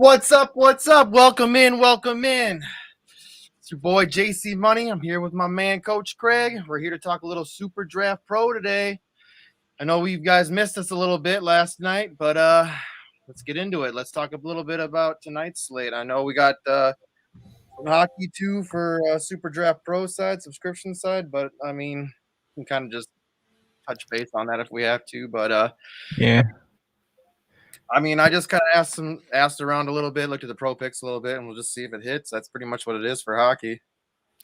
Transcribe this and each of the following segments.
What's up? What's up? Welcome in. Welcome in. It's your boy JC Money. I'm here with my man Coach Craig. We're here to talk a little SuperDraft Pro today. I know you guys missed us a little bit last night, but let's get into it. Let's talk a little bit about tonight's slate. I know we got some hockey too for SuperDraft Pro side, subscription side, but I mean, we can kind of just touch base on that if we have to. But yeah. I mean, I just kind of asked around a little bit, looked at the pro picks a little bit, and we'll just see if it hits. That's pretty much what it is for hockey.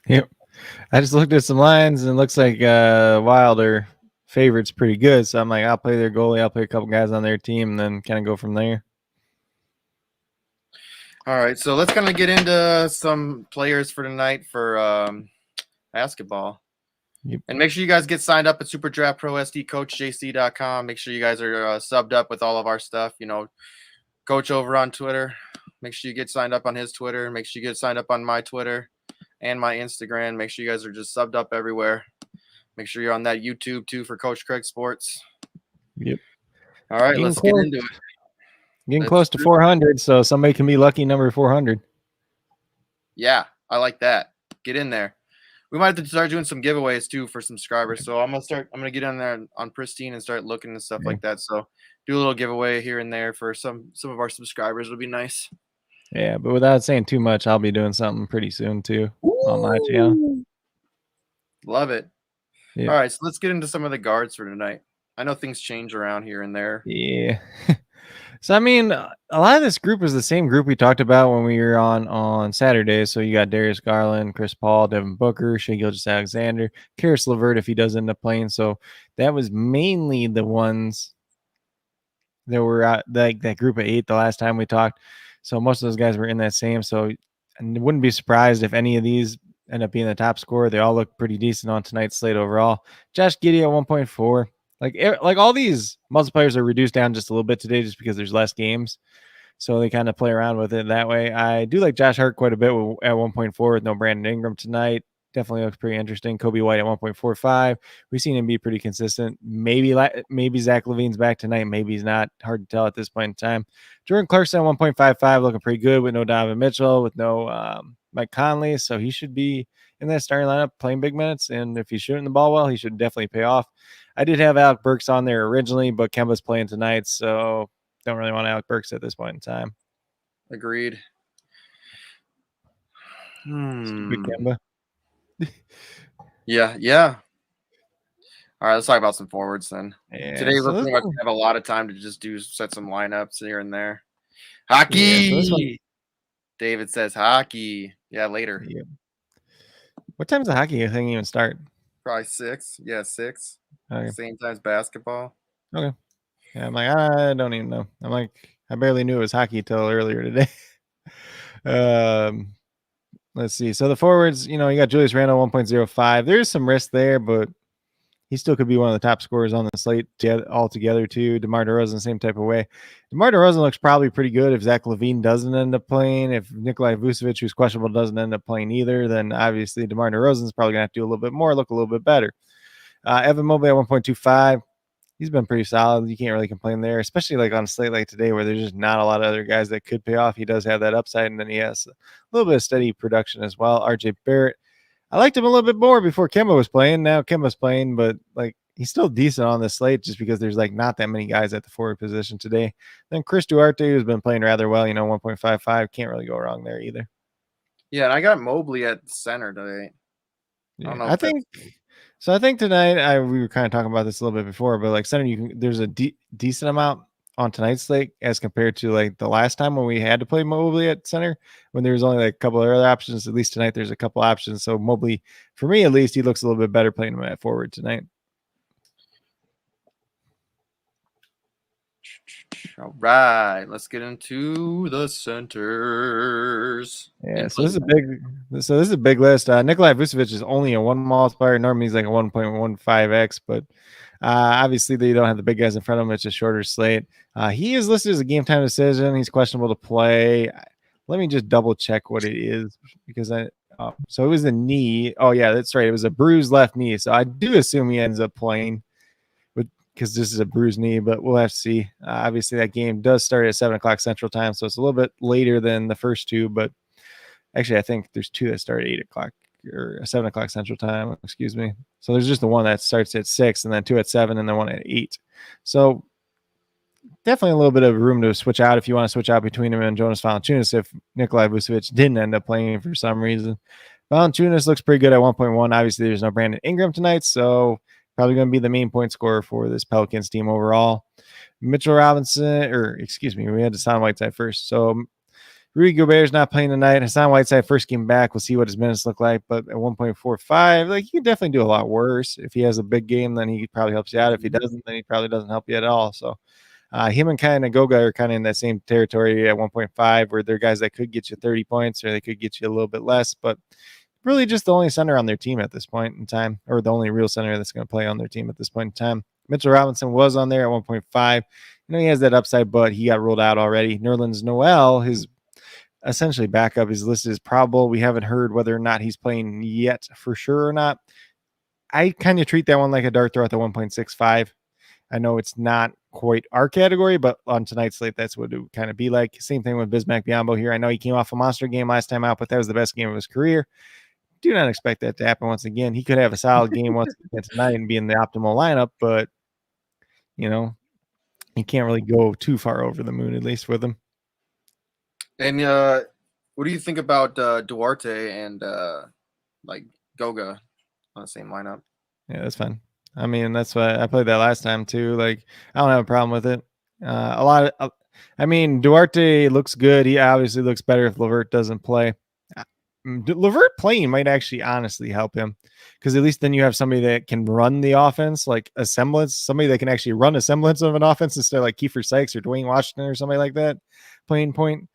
Yep. I just looked at some lines and it looks like Wilder favorite's pretty good. So I'm like, I'll play their goalie. I'll play a couple guys on their team and then kind of go from there. All right. So let's kind of get into some players for tonight for basketball. Yep. And make sure you guys get signed up at SuperDraft Pro SDCoachJC.com. Make sure you guys are subbed up with all of our stuff. You know, Coach over on Twitter. Make sure you get signed up on his Twitter. Make sure you get signed up on my Twitter and my Instagram. Make sure you guys are just subbed up everywhere. Make sure you're on that YouTube too for Coach Craig Sports. Yep. All right, let's get into it. Getting close to 400, so somebody can be lucky number 400. Yeah, I like that. Get in there. We might have to start doing some giveaways too for subscribers. So I'm gonna get on there on Pristine and start looking and stuff like that. So do a little giveaway here and there for some of our subscribers. It'll be nice. Yeah, but without saying too much, I'll be doing something pretty soon too on my channel. Love it. Yeah. All right, so let's get into some of the guards for tonight. I know things change around here and there. Yeah. So, I mean, a lot of this group is the same group we talked about when we were on Saturday. So you got Darius Garland, Chris Paul, Devin Booker, Shai Gilgeous-Alexander, Karis LeVert if he does end up playing. So that was mainly the ones that were out, like that group of 8 the last time we talked. So most of those guys were in that same. So I wouldn't be surprised if any of these end up being the top scorer. They all look pretty decent on tonight's slate overall. Josh Giddey at 1.4. Like all these multipliers are reduced down just a little bit today just because there's less games. So they kind of play around with it that way. I do like Josh Hart quite a bit at 1.4 with no Brandon Ingram tonight. Definitely looks pretty interesting. Kobe White at 1.45. We've seen him be pretty consistent. Maybe Zach LaVine's back tonight. Maybe he's not. Hard to tell at this point in time. Jordan Clarkson at 1.55 looking pretty good with no Donovan Mitchell, with no Mike Conley. So he should be in that starting lineup playing big minutes. And if he's shooting the ball well, he should definitely pay off. I did have Alec Burks on there originally, but Kemba's playing tonight, so don't really want Alec Burks at this point in time. Agreed. Stupid Kemba. Yeah. All right, let's talk about some forwards then. Yeah, Today we're pretty much have a lot of time to just set some lineups here and there. Hockey. Yeah, so David says hockey. Yeah, later. Yeah. What time does the hockey thing even start? Probably 6. Yeah, 6. Okay. Same time as basketball. Okay. Yeah, I'm like, I don't even know. I'm like, I barely knew it was hockey till earlier today. Let's see. So the forwards, you got Julius Randle 1.05. There's some risk there, but he still could be one of the top scorers on the slate altogether too. DeMar DeRozan, same type of way. DeMar DeRozan looks probably pretty good if Zach LaVine doesn't end up playing. If Nikolai Vucevic, who's questionable, doesn't end up playing either, then obviously DeMar DeRozan's probably going to have to do a little bit more, look a little bit better. Evan Mobley at 1.25. He's been pretty solid. You can't really complain there, especially like on a slate like today where there's just not a lot of other guys that could pay off. He does have that upside, and then he has a little bit of steady production as well. RJ Barrett, I liked him a little bit more before Kemba was playing. Now Kemba's playing, but like he's still decent on this slate just because there's like not that many guys at the forward position today. Then Chris Duarte, who's been playing rather well, 1.55. Can't really go wrong there either. Yeah, and I got Mobley at center today. Yeah, I think tonight we were kind of talking about this a little bit before, but like center, there's a decent amount on tonight's slate as compared to like the last time when we had to play Mobley at center when there was only like a couple of other options. At least tonight there's a couple options. So Mobley, for me at least, he looks a little bit better playing him at forward tonight. All right, let's get into the centers. Yeah, so this is a big list. Nikolai Vucevic is only a 1 multiplier. Normally he's like a 1.15x, but obviously they don't have the big guys in front of him. It's a shorter slate. He is listed as a game time decision. He's questionable to play. Let me just double check what it is because so it was a knee. Oh yeah, that's right. It was a bruised left knee. So I do assume he ends up playing. because this is a bruised knee, but we'll have to see. Obviously, that game does start at 7 o'clock Central Time, so it's a little bit later than the first two. But actually, I think there's two that start at 8 o'clock or 7 o'clock Central Time. Excuse me. So there's just the one that starts at 6, and then two at 7, and then one at 8. So definitely a little bit of room to switch out if you want to switch out between him and Jonas Valanciunas if Nikolai Vucevic didn't end up playing for some reason. Valanciunas looks pretty good at 1.1. Obviously, there's no Brandon Ingram tonight, so probably going to be the main point scorer for this Pelicans team overall. Mitchell Robinson, or excuse me, we had Hassan Whiteside first. So Rudy Gobert's not playing tonight. Hassan Whiteside first game back. We'll see what his minutes look like. But at 1.45, like, he could definitely do a lot worse. If he has a big game, then he probably helps you out. If he doesn't, then he probably doesn't help you at all. So him and kind of Goga are kind of in that same territory at 1.5, where they're guys that could get you 30 points or they could get you a little bit less. But really just the only center on their team at this point in time, or the only real center that's going to play on their team at this point in time. Mitchell Robinson was on there at 1.5. He has that upside, but he got ruled out already. Nerlens Noel, his essentially backup, is listed as probable. We haven't heard whether or not he's playing yet for sure or not. I kind of treat that one like a dart throw at the 1.65. I know it's not quite our category, but on tonight's slate, that's what it would kind of be like. Same thing with Bismack Biyombo here. I know he came off a monster game last time out, but that was the best game of his career. Do not expect that to happen once again. He could have a solid game once again tonight and be in the optimal lineup, but you can't really go too far over the moon, at least with him. And what do you think about Duarte and like Goga on the same lineup? Yeah, that's fine. I mean, that's why I played that last time too. Like, I don't have a problem with it. Duarte looks good. He obviously looks better if LeVert doesn't play. LeVert playing might actually honestly help him, because at least then you have somebody that can run the offense, like a semblance, somebody that can actually run a semblance of an offense instead of like Kiefer Sykes or Dwayne Washington or somebody like that playing point.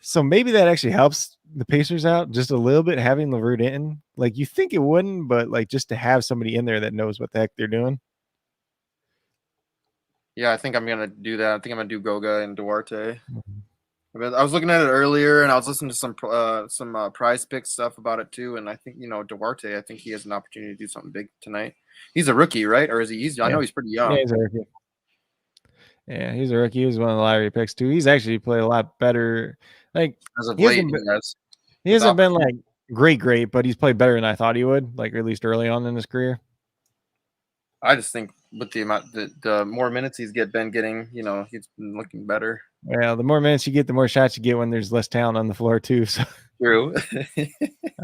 So maybe that actually helps the Pacers out just a little bit, having LeVert in. Like, you think it wouldn't, but like just to have somebody in there that knows what the heck they're doing. Yeah, I think I'm gonna do that. I think I'm gonna do Goga and Duarte. I was looking at it earlier, and I was listening to some Prize Pick stuff about it too. And I think Duarte. I think he has an opportunity to do something big tonight. He's a rookie, right? Or is he? I know he's pretty young. Yeah, he's a rookie. Yeah, he's a rookie. He was one of the lottery picks too. He's actually played a lot better. Like, as of late, he hasn't been like great, but he's played better than I thought he would. Like, at least early on in his career. I just think with the amount, the more minutes he's been getting, he's been looking better. Well, the more minutes you get, the more shots you get when there's less talent on the floor too. So true.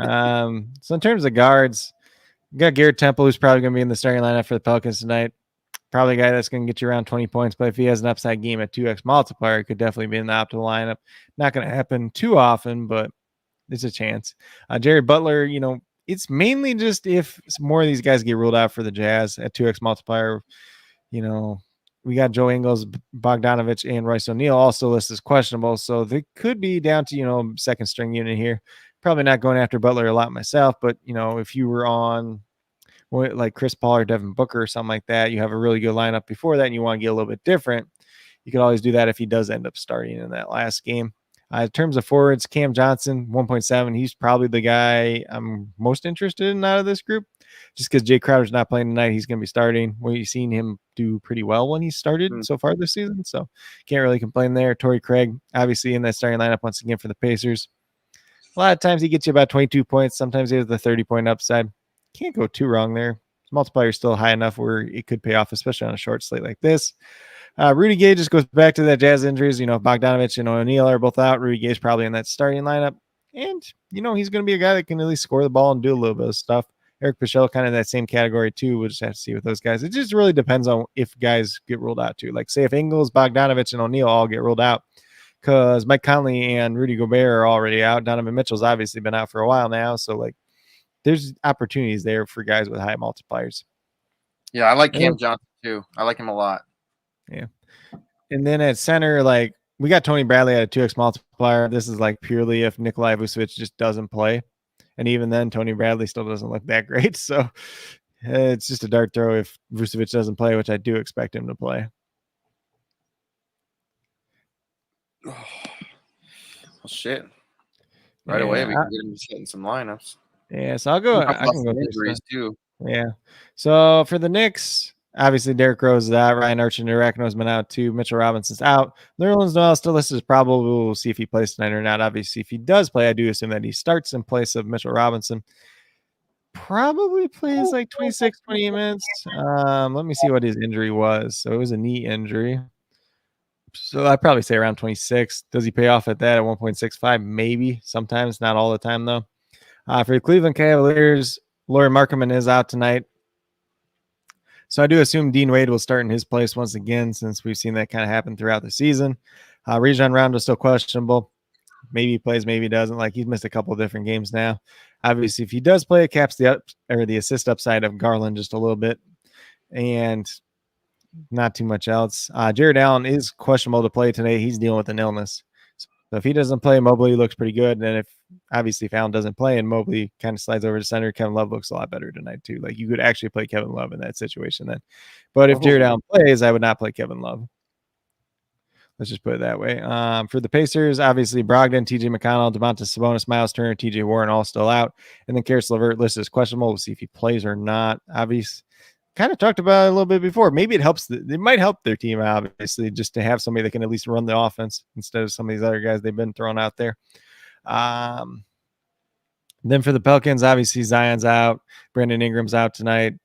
So in terms of guards, you got Garrett Temple, who's probably going to be in the starting lineup for the Pelicans tonight. Probably a guy that's going to get you around 20 points, but if he has an upside game at 2x multiplier, it could definitely be in the optimal lineup. Not going to happen too often, but there's a chance. Jared Butler, it's mainly just if more of these guys get ruled out for the Jazz at 2x multiplier. We got Joe Ingles, Bogdanovich, and Royce O'Neal also listed as questionable, so they could be down to second string unit here. Probably not going after Butler a lot myself, but if you were on like Chris Paul or Devin Booker or something like that, you have a really good lineup before that and you want to get a little bit different, you could always do that if he does end up starting in that last game. In terms of forwards, Cam Johnson, 1.7. He's probably the guy I'm most interested in out of this group, just because Jay Crowder's not playing tonight. He's going to be starting. We've seen him do pretty well when he started so far this season, so can't really complain there. Torrey Craig, obviously in that starting lineup once again for the Pacers. A lot of times he gets you about 22 points. Sometimes he has the 30-point upside. Can't go too wrong there. His multiplier is still high enough where it could pay off, especially on a short slate like this. Rudy Gay just goes back to that Jazz injuries. Bogdanovich and O'Neal are both out. Rudy Gay's probably in that starting lineup. And, he's going to be a guy that can at least score the ball and do a little bit of stuff. Eric Paschall kind of in that same category too. We'll just have to see with those guys. It just really depends on if guys get ruled out too. Like, say if Ingles, Bogdanovich, and O'Neal all get ruled out, because Mike Conley and Rudy Gobert are already out. Donovan Mitchell's obviously been out for a while now. So, like, there's opportunities there for guys with high multipliers. Yeah, I like Cam Johnson too. I like him a lot. Yeah. And then at center, like, we got Tony Bradley at a 2x multiplier. This is like purely if Nikolai Vucevic just doesn't play. And even then, Tony Bradley still doesn't look that great. So it's just a dart throw if Vucevic doesn't play, which I do expect him to play. Oh, well, shit. Right away, we can get him setting some lineups. Yeah, so I'll go. I can go injuries too. Yeah. So for the Knicks, Obviously, Derrick Rose is out. Ryan Archie-Arachno's been out too. Mitchell Robinson's out. Nerlens Noel still listed as probable. We'll see if he plays tonight or not. Obviously, if he does play, I do assume that he starts in place of Mitchell Robinson. Probably plays like 26, 28 minutes. Let me see what his injury was. So it was a knee injury. So I'd probably say around 26. Does he pay off at that at 1.65? Maybe. Sometimes, not all the time, though. For the Cleveland Cavaliers, Lauri Markkanen is out tonight. So I do assume Dean Wade will start in his place once again, since we've seen that kind of happen throughout the season. Rajon Rondo is still questionable. Maybe he plays, maybe he doesn't. Like, he's missed a couple of different games now. Obviously, if he does play, it caps the assist upside of Garland just a little bit, and not too much else. Jared Allen is questionable to play today. He's dealing with an illness. So if he doesn't play, Mobley looks pretty good. And if Allen doesn't play and Mobley kind of slides over to center, Kevin Love looks a lot better tonight too. Like, you could actually play Kevin Love in that situation then. But if Jared Allen plays, I would not play Kevin Love. Let's just put it that way. For the Pacers, obviously Brogdon, TJ McConnell, Domantas Sabonis, Miles Turner, TJ Warren all still out. And then Karis LeVert listed as questionable. We'll see if he plays or not. Obviously, kind of talked about it a little bit before. Maybe it helps. It might help their team, obviously, just to have somebody that can at least run the offense instead of some of these other guys they've been throwing out there. Then for the Pelicans, obviously Zion's out. Brandon Ingram's out tonight.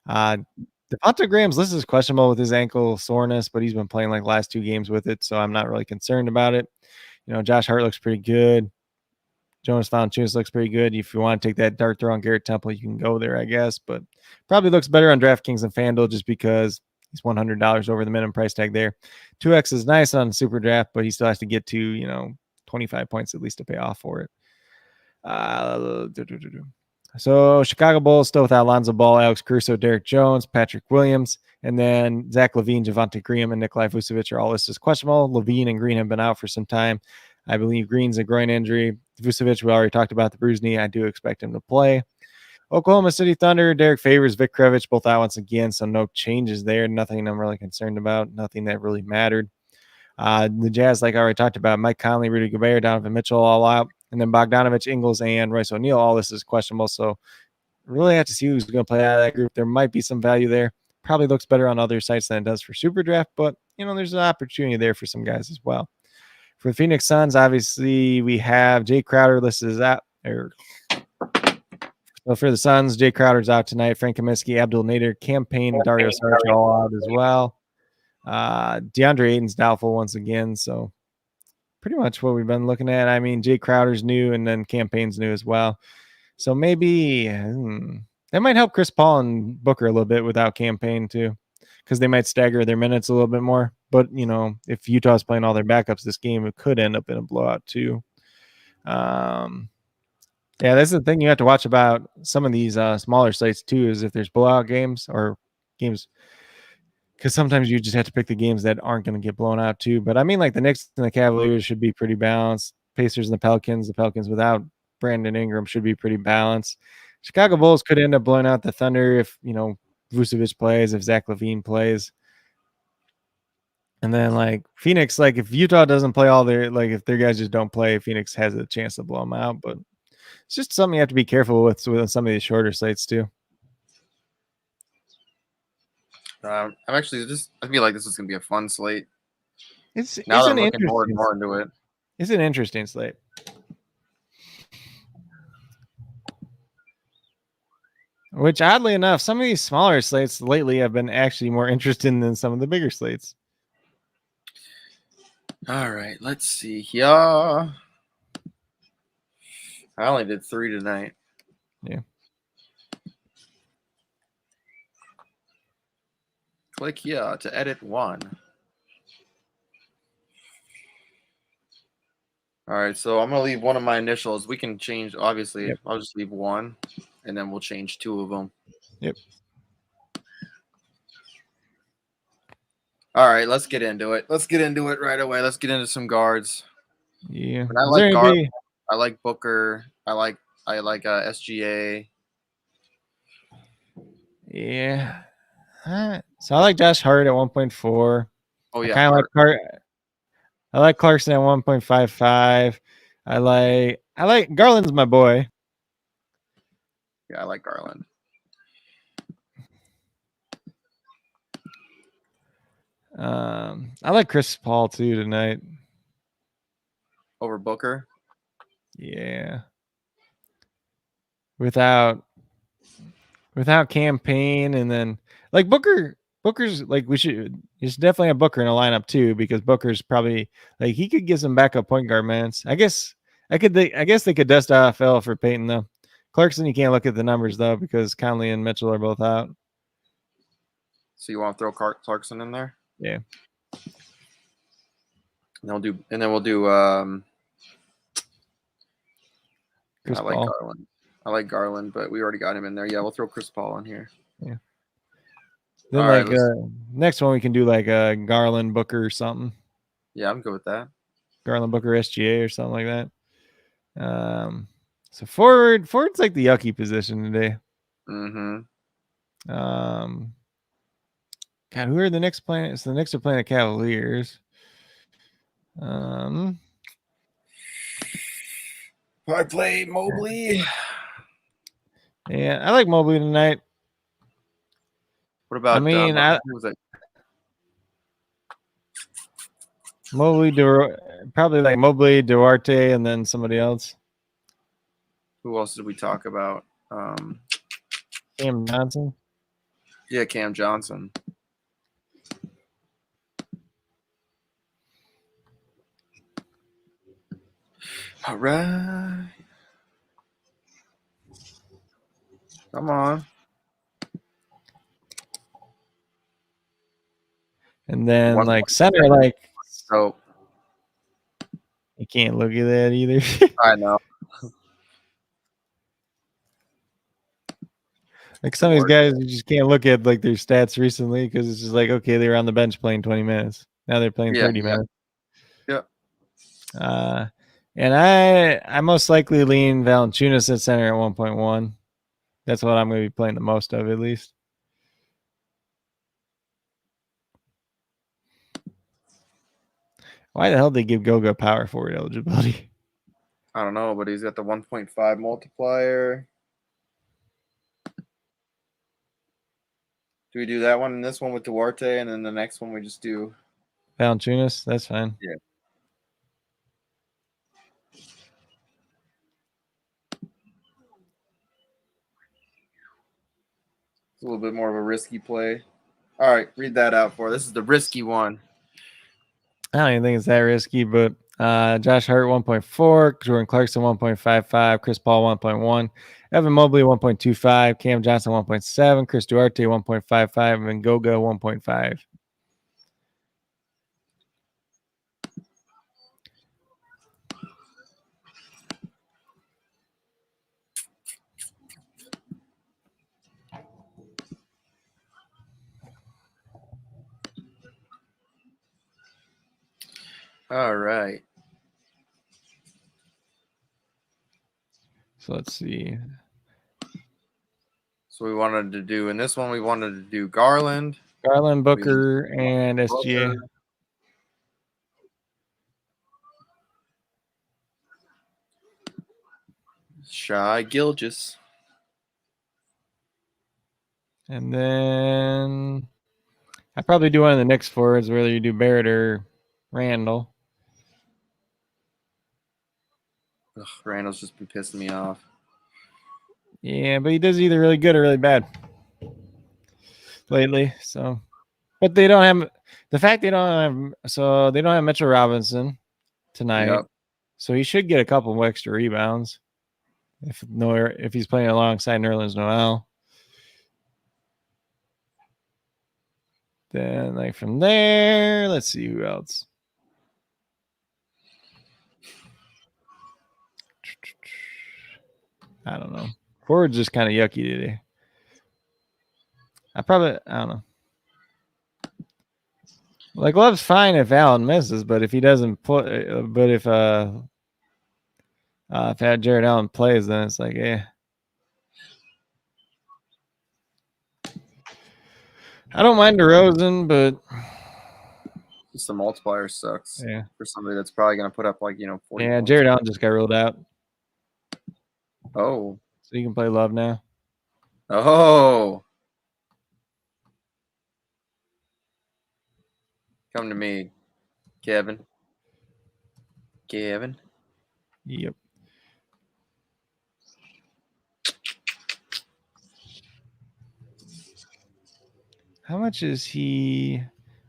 Devonta Graham's listed as questionable with his ankle soreness, but he's been playing like last 2 games with it, so I'm not really concerned about it. Josh Hart looks pretty good. Jonas Valanciunas looks pretty good. If you want to take that dart throw on Garrett Temple, you can go there, I guess. But probably looks better on DraftKings and FanDuel just because he's $100 over the minimum price tag there. 2x is nice on SuperDraft, but he still has to get to 25 points at least to pay off for it. So Chicago Bulls still without Lonzo Ball, Alex Caruso, Derek Jones, Patrick Williams, and then Zach LaVine, Javonte Graham, and Nikolai Vucevic are all listed as questionable. LaVine and Green have been out for some time. I believe Green's a groin injury. Vucevic, we already talked about the bruised knee. I do expect him to play. Oklahoma City Thunder, Derek Favors, Vic Krevich, both out once again, so no changes there. Nothing I'm really concerned about. Nothing that really mattered. The Jazz, like I already talked about, Mike Conley, Rudy Gobert, Donovan Mitchell all out. And then Bogdanovich, Ingles, and Royce O'Neal, all this is questionable. So really have to see who's going to play out of that group. There might be some value there. Probably looks better on other sites than it does for SuperDraft, but there's an opportunity there for some guys as well. For the Phoenix Suns, obviously we have Jay Crowder listed as out. So for the Suns, Jay Crowder's out tonight. Frank Kaminsky, Abdul Nader, Campaign, Dario Saric all out as well. DeAndre Ayton's doubtful once again, so pretty much what we've been looking at. I mean, Jay Crowder's new, and then Campaign's new as well. So maybe that might help Chris Paul and Booker a little bit without Campaign too, because they might stagger their minutes a little bit more. But, if Utah's playing all their backups this game, it could end up in a blowout too. Yeah, that's the thing you have to watch about some of these smaller sites too, is if there's blowout games or games, because sometimes you just have to pick the games that aren't going to get blown out too. But I mean, like the Knicks and the Cavaliers should be pretty balanced. Pacers and the Pelicans without Brandon Ingram should be pretty balanced. Chicago Bulls could end up blowing out the Thunder if, Vucevic plays, if Zach LaVine plays. And then like Phoenix, like if Utah doesn't play if their guys just don't play, Phoenix has a chance to blow them out. But it's just something you have to be careful with some of these shorter sites too. I feel like this is going to be a fun slate. I'm looking more into it. It's an interesting slate. Which, oddly enough, some of these smaller slates lately have been actually more interesting than some of the bigger slates. All right, let's see here. I only did 3 tonight. Yeah. Click here to edit 1. All right, so I'm going to leave one of my initials. We can change, obviously. Yep. I'll just leave 1, and then we'll change 2 of them. Yep. All right, let's get into it. Let's get into it right away. Let's get into some guards. Yeah. I like guard. I like Booker. I like SGA. Yeah. So I like Josh Hart at 1.4. Oh yeah. I like Clarkson at 1.55. I like Garland's my boy. Yeah, I like Garland. I like Chris Paul too tonight. Over Booker. Yeah. Without campaign, and then like Booker's like you should definitely have Booker in a lineup too, because Booker's probably like he could get some backup point guard minutes. I guess they could dust AFL for Peyton though. Clarkson, you can't look at the numbers though because Conley and Mitchell are both out. So you want to throw Clarkson in there? Yeah. And we'll do Chris I like Paul. Garland. I like Garland, but we already got him in there. Yeah, we'll throw Chris Paul in here. Yeah. Then all like right, next one we can do like a Garland Booker or something. Yeah, I'm good with that. Garland Booker SGA or something like that. So forward's like the yucky position today. Mm-hmm. God, who are the Knicks playing? So the Knicks are playing the Cavaliers. I play Mobley. Yeah, I like Mobley tonight. What about? I mean, who was it? Mobley, probably like Mobley, Duarte, and then somebody else. Who else did we talk about? Cam Johnson. Yeah, Cam Johnson. All right. Come on. And then like center, like so you can't look at that either. I know. Like some of these guys, you just can't look at like their stats recently because it's just like, okay, they were on the bench playing 20 minutes. Now they're playing 30 minutes. Yeah. And I most likely lean Valanciunas at center at 1.1. That's what I'm going to be playing the most of, at least. Why the hell did they give Goga power forward eligibility? I don't know, but he's got the 1.5 multiplier. Do we do that one and this one with Duarte, and then the next one we just do Valanciunas? That's fine. Yeah. It's a little bit more of a risky play. All right, read that out for us. This is the risky one. I don't even think it's that risky, but Josh Hart 1.4, Jordan Clarkson 1.55, Chris Paul 1.1, Evan Mobley 1.25, Cam Johnson 1.7, Chris Duarte 1.55, and Goga 1.5. All right. So let's see. So we wanted to do in this one, we wanted to do Garland, Booker, and SGA. Shai Gilgeous. And then I probably do one of the Knicks forwards, whether you do Barrett or Randall. Ugh, Randall's just been pissing me off. Yeah, but he does either really good or really bad lately. So, but they don't have the fact they don't have Mitchell Robinson tonight. Yep. So he should get a couple of extra rebounds if he's playing alongside Nerlens Noel. Then like from there, let's see who else. I don't know. Forward's just kind of yucky today. I don't know. Like Love's fine if Allen misses, but if he doesn't play, but if Jared Allen plays, then it's like, I don't mind DeRozan, but just the multiplier sucks. Yeah. For somebody that's probably going to put up 40 Yeah, points. Jared Allen just got ruled out. Oh. So you can play Love now. Oh. Come to me, Kevin. Yep. How much is he?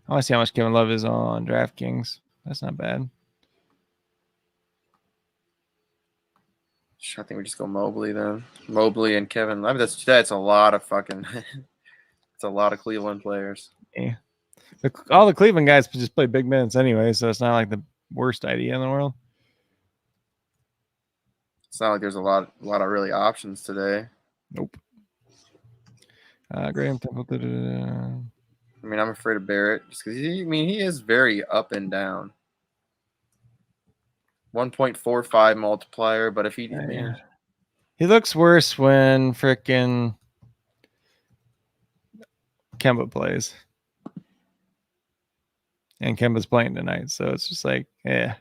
I want to see how much Kevin Love is on DraftKings. That's not bad. I think we just go Mobley then. Mobley and Kevin. I mean, that's a lot of fucking. It's a lot of Cleveland players. Yeah. All the Cleveland guys just play big minutes anyway, so it's not like the worst idea in the world. It's not like there's a lot of really options today. Nope. Graham Temple. I mean, I'm afraid of Barrett just because he is very up and down. 1.45 multiplier, but if he, he looks worse when frickin' Kemba plays, and Kemba's playing tonight, so it's just like, yeah.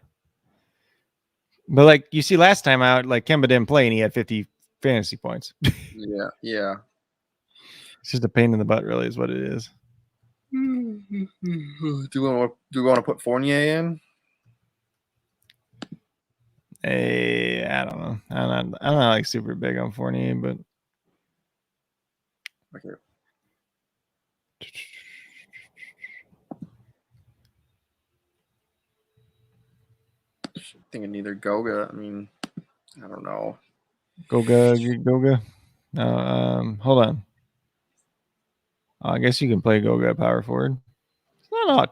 But like you see, last time out, like Kemba didn't play and he had 50 fantasy points. yeah. It's just a pain in the butt, really, is what it is. Do we want to put Fournier in? Hey, I don't know. I'm not like super big on Fournier, but Okay. Thinking either Goga. I mean, I don't know. Goga. Hold on. I guess you can play Goga power forward. It's not odd.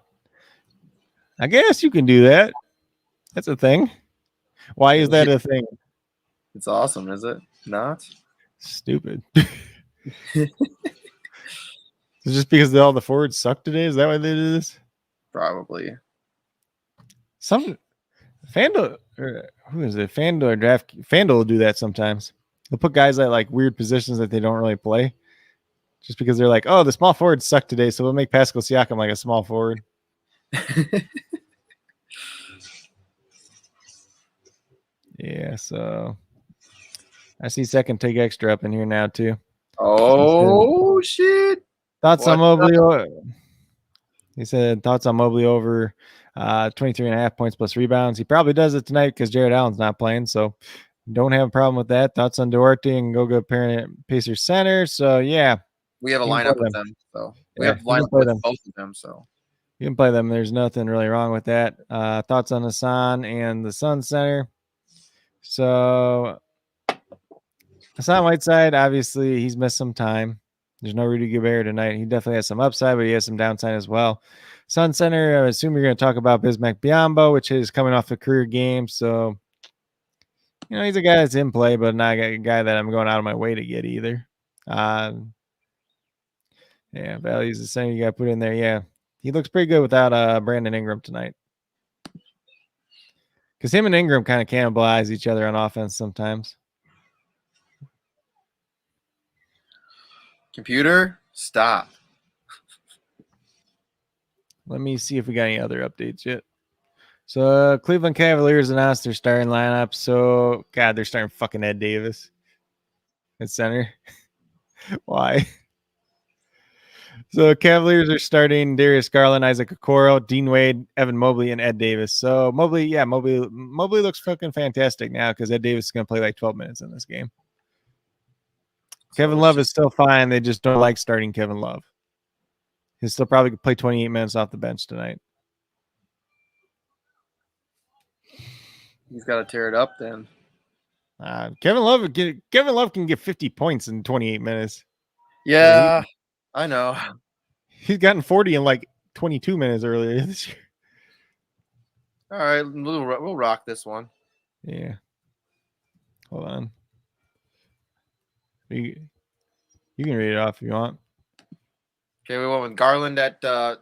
I guess you can do that. That's a thing. Why is that a thing? It's awesome, is it not? Stupid. It's just because all the forwards suck today? Is that why they did this? Probably. Some FanDuel, who is it? FanDuel or FanDuel will do that sometimes. They'll put guys at like weird positions that they don't really play, just because they're like, oh, the small forwards suck today, so we'll make Pascal Siakam like a small forward. Yeah, so I see second take extra up in here now too. Oh shit! Thoughts on Mobley? He said thoughts on Mobley over 23.5 points plus rebounds. He probably does it tonight because Jared Allen's not playing, so don't have a problem with that. Thoughts on Duarte and Goga Pacers center. So yeah, we have a lineup with them. So we have a lineup with both of them. So you can play them. There's nothing really wrong with that. Thoughts on Hassan and the Sun center. So Hassan Whiteside, obviously, he's missed some time. There's no Rudy Gobert tonight. He definitely has some upside, but he has some downside as well. Sun Center, I assume you're going to talk about Bismack Biyombo, which is coming off a career game. So, you know, he's a guy that's in play, but not a guy that I'm going out of my way to get either. Yeah, values the same. You got to put in there. Yeah, he looks pretty good without Brandon Ingram tonight. Because him and Ingram kind of cannibalize each other on offense sometimes. Computer, stop. Let me see if we got any other updates yet. So Cleveland Cavaliers announced their starting lineup. So, God, they're starting fucking Ed Davis at center. Why? So Cavaliers are starting Darius Garland, Isaac Okoro, Dean Wade, Evan Mobley, and Ed Davis. So Mobley looks fucking fantastic now because Ed Davis is going to play like 12 minutes in this game. Kevin Love is still fine. They just don't like starting Kevin Love. He'll still probably play 28 minutes off the bench tonight. He's got to tear it up then. Kevin Love can get 50 points in 28 minutes. Yeah, I know. He's gotten 40 in like 22 minutes earlier this year. All right, we'll rock this one. Yeah. Hold on. You can read it off if you want. Okay, we went with Garland at guard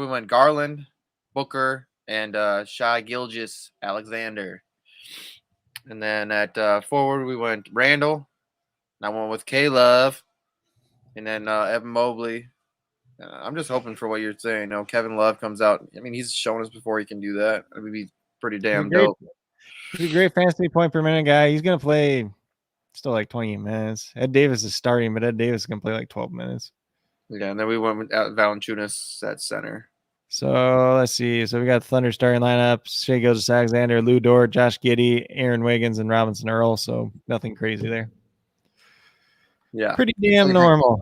we went Garland, Booker, and Shai Gilgeous-Alexander. And then at forward we went Randall. And I went with K-Love. And then Evan Mobley. I'm just hoping for what you're saying. Kevin Love comes out. I mean, he's shown us before he can do that. It would be pretty damn dope. He's a great fantasy point per minute guy. He's going to play still like 28 minutes. Ed Davis is starting, but Ed Davis is going to play like 12 minutes. Yeah, and then we went with Valanciunas at center. So let's see. So we got Thunder starting lineups: Shea Gilgeous-Alexander, Lou Dort, Josh Giddey, Aaron Wiggins, and Robinson Earl. So nothing crazy there. Yeah, Pretty damn normal.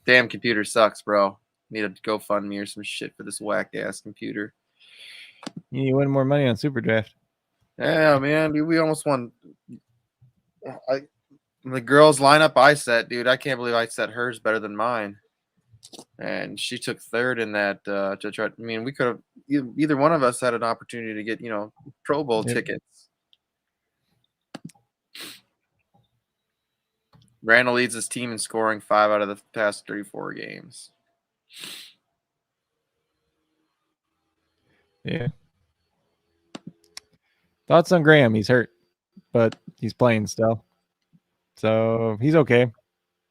Damn computer sucks, bro. Need a GoFundMe or some shit for this whack ass computer. You need to win more money on SuperDraft. Yeah, man, dude, we almost won. The girls lineup I set, dude. I can't believe I set hers better than mine. And she took third in that to try. I mean, we could have either one of us had an opportunity to get Pro Bowl tickets. Randall leads his team in scoring 5 out of the past 34 games. Yeah. Thoughts on Graham? He's hurt, but he's playing still, so he's okay.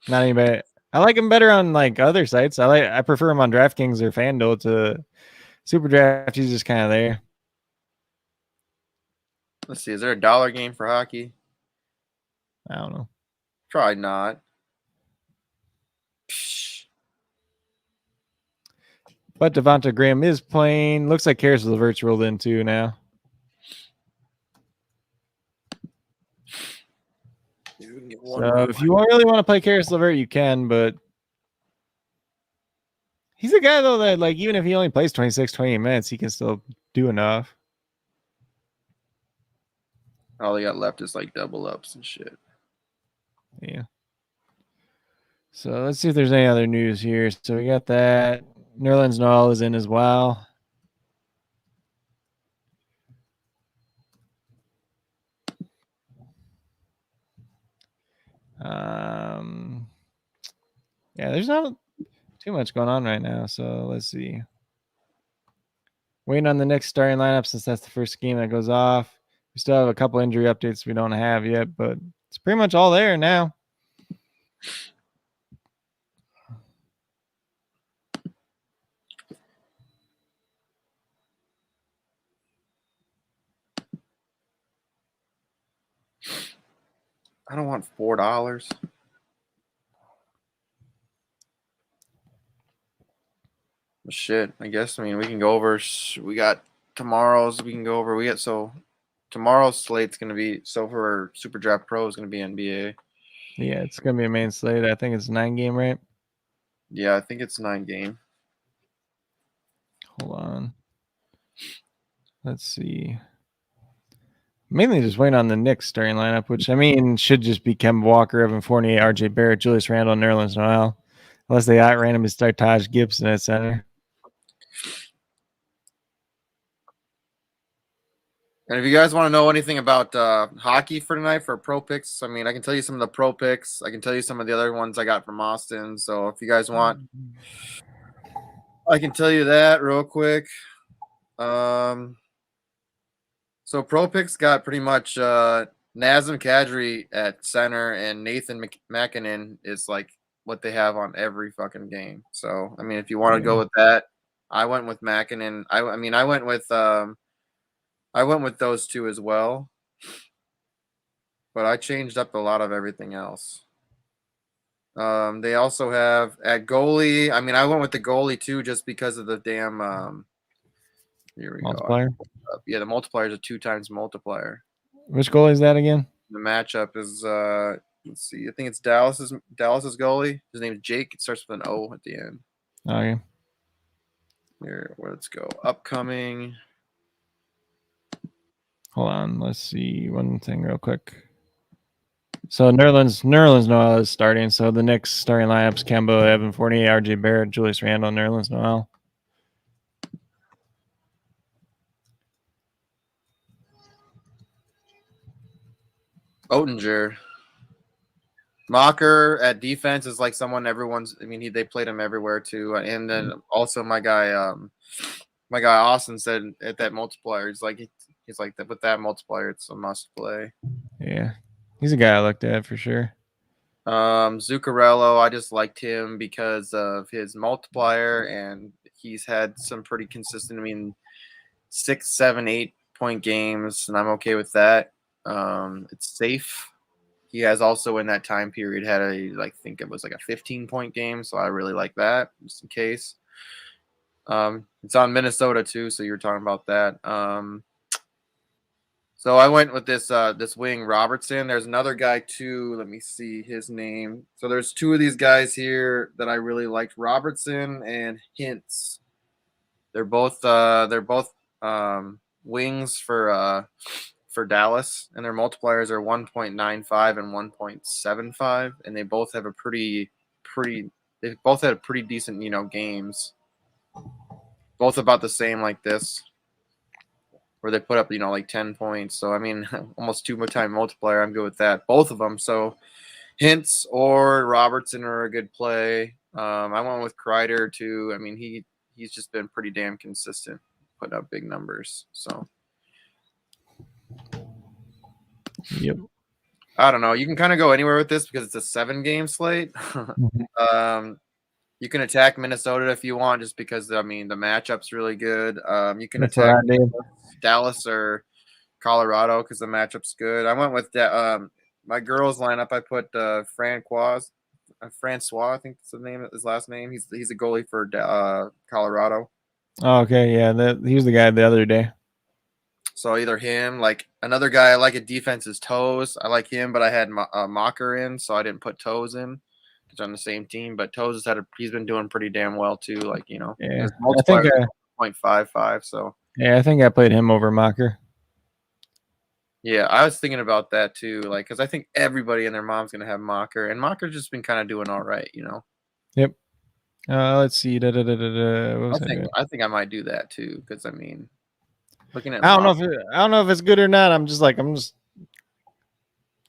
Not anybody. I like him better on like other sites. I prefer him on DraftKings or FanDuel to SuperDraft. He's just kind of there. Let's see. Is there a dollar game for hockey? I don't know. Probably not. But Devonta Graham is playing. Looks like Karis LeVert's rolled in too now. So if you really want to play Karis LeVert, you can, but he's a guy though that like even if he only plays 26, 28 minutes, he can still do enough. All they got left is like double ups and shit. Yeah. So let's see if there's any other news here. So we got that. Nerlens Noel is in as well. Yeah, there's not too much going on right now. So let's see. Waiting on the next starting lineup since that's the first game that goes off. We still have a couple injury updates we don't have yet, but it's pretty much all there now. I don't want $4. Shit, I guess. I mean, we can go over. We got tomorrow's. We can go over. We get tomorrow's slate's gonna be for SuperDraft Pro is gonna be NBA. Yeah, it's gonna be a main slate. I think it's 9 game, right? Yeah, I think it's 9 game. Hold on. Let's see. Mainly just waiting on the Knicks starting lineup, which I mean should just be Kemba Walker, Evan Fournier, RJ Barrett, Julius Randle, and Nerlens Noel. Unless they randomly start Taj Gibson at center. And if you guys want to know anything about hockey for tonight for pro picks, I mean, I can tell you some of the pro picks. I can tell you some of the other ones I got from Austin. So if you guys want, I can tell you that real quick. So pro picks got pretty much Nazem Kadri at center and Nathan McKinnon is like what they have on every fucking game. So I mean, if you want to go with that, I went with McKinnon. I went with those two as well, but I changed up a lot of everything else. They also have at goalie. I mean, I went with the goalie too, just because of the damn. Here we multiplier. Go. Yeah, the multiplier is a 2 times multiplier. Which goalie is that again? The matchup is let's see. I think it's Dallas's goalie. His name is Jake. It starts with an O at the end. Oh yeah. Here, let's go. Upcoming. Hold on. Let's see one thing real quick. So Nerlens Noel is starting. So the Knicks starting lineups: Kemba, Evan Fournier, RJ Barrett, Julius Randle, Nerlens Noel. Oettinger. Mocker at defense is like someone everyone's. I mean, they played him everywhere too. And then also my guy Austin said at that multiplier, he's like that with that multiplier, it's a must play. Yeah, he's a guy I looked at for sure. Zuccarello, I just liked him because of his multiplier, and he's had some pretty consistent. I mean, 6, 7, 8 point games, and I'm okay with that. It's safe. he has also in that time period had I think it was like a 15-point game, so I really like that just in case. It's on Minnesota too, so you were talking about that. So I went with this wing Robertson. There's another guy too. Let me see his name. So there's two of these guys here that I really liked, Robertson and Hintz. They're both wings for Dallas, and their multipliers are 1.95 and 1.75, and they both have they both had pretty decent, games. Both about the same like this, where they put up, like 10 points. So, I mean, almost 2-time multiplier. I'm good with that. Both of them. So, Hintz or Robertson are a good play. I went with Kreider, too. I mean, he's just been pretty damn consistent, putting up big numbers. So, Yep. I don't know. You can kind of go anywhere with this because it's a 7-game slate. You can attack Minnesota if you want, just because, I mean, the matchup's really good. You can attack Dallas or Colorado because the matchup's good. I went with my girls lineup. I put Francois, I think that's the name, his last name. He's a goalie for Colorado. Oh, okay, yeah, he was the guy the other day. So either him, like another guy I like at defense is Toes. I like him, but I had Mocker in, so I didn't put Toes in. On the same team, but Toes he's been doing pretty damn well too. Like, Yeah, I think 0.55. So yeah, I think I played him over Mocker. Yeah, I was thinking about that too. Like, because I think everybody and their mom's gonna have Mocker, and Mocker's just been kind of doing all right, Yep. Let's see. I think I might do that too, because I mean, looking at I don't know if it's good or not. I'm like this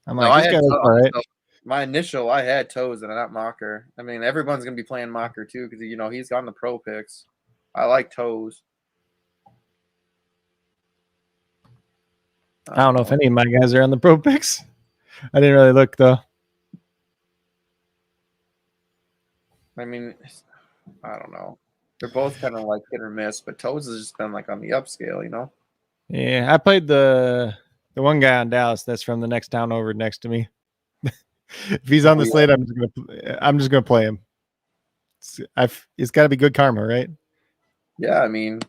guy looks all right. My initial, I had Toes and not Mocker. I mean, everyone's gonna be playing Mocker too because he's got the pro picks. I like Toes. I don't know if any of my guys are on the pro picks. I didn't really look though. I mean, I don't know. They're both kind of like hit or miss, but Toes has just been like on the upscale, Yeah, I played the one guy on Dallas that's from the next town over next to me. If he's on the slate, I'm just gonna play him. It's got to be good karma, right? Yeah, I mean,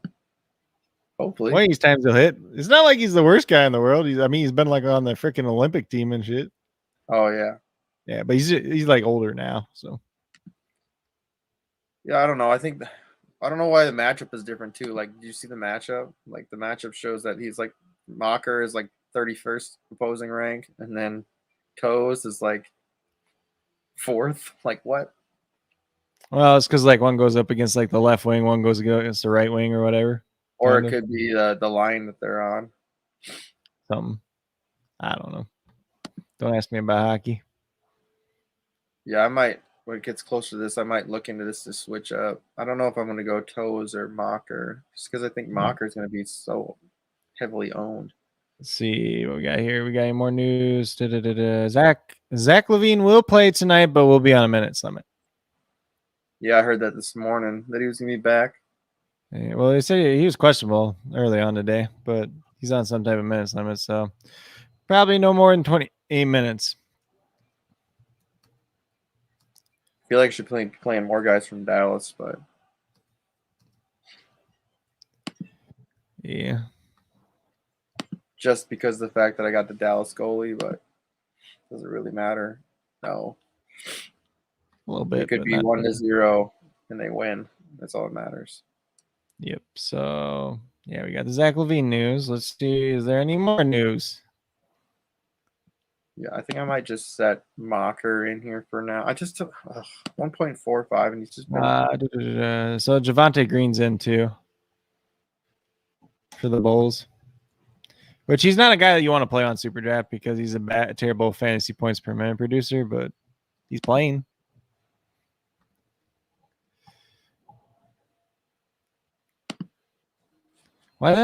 hopefully. One of these times he'll hit. It's not like he's the worst guy in the world. He's been like on the freaking Olympic team and shit. Oh yeah. Yeah, but he's like older now, so. Yeah, I don't know. I don't know why the matchup is different too. Like, did you see the matchup? Like, the matchup shows that he's like Mocker is like 31st opposing rank, and then Toes is like 4th. Like, what? Well, it's because like one goes up against like the left wing, one goes against the right wing or whatever. Or it could be the line that they're on. Something. I don't know. Don't ask me about hockey. Yeah, I might, when it gets closer to this, I might look into this to switch up. I don't know if I'm going to go Toes or Mocker, just because I think Mocker is going to be so heavily owned. Let's see what we got here. We got any more news? Zach Levine will play tonight, but we'll be on a minutes limit. Yeah, I heard that this morning, that he was going to be back. Yeah, well, they said he was questionable early on today, but he's on some type of minutes limit, so probably no more than 28 minutes. I feel like I should be playing more guys from Dallas, but yeah, just because of the fact that I got the Dallas goalie, but does it really matter? No. A little bit. It could be 1-0 and they win. That's all that matters. Yep. So yeah, we got the Zach Levine news. Let's see. Is there any more news? Yeah, I think I might just set Mocker in here for now. I just took 1.45 and he's just been... So Javante Green's in too for the Bulls, which he's not a guy that you want to play on SuperDraft because he's a terrible fantasy points per minute producer, but he's playing. What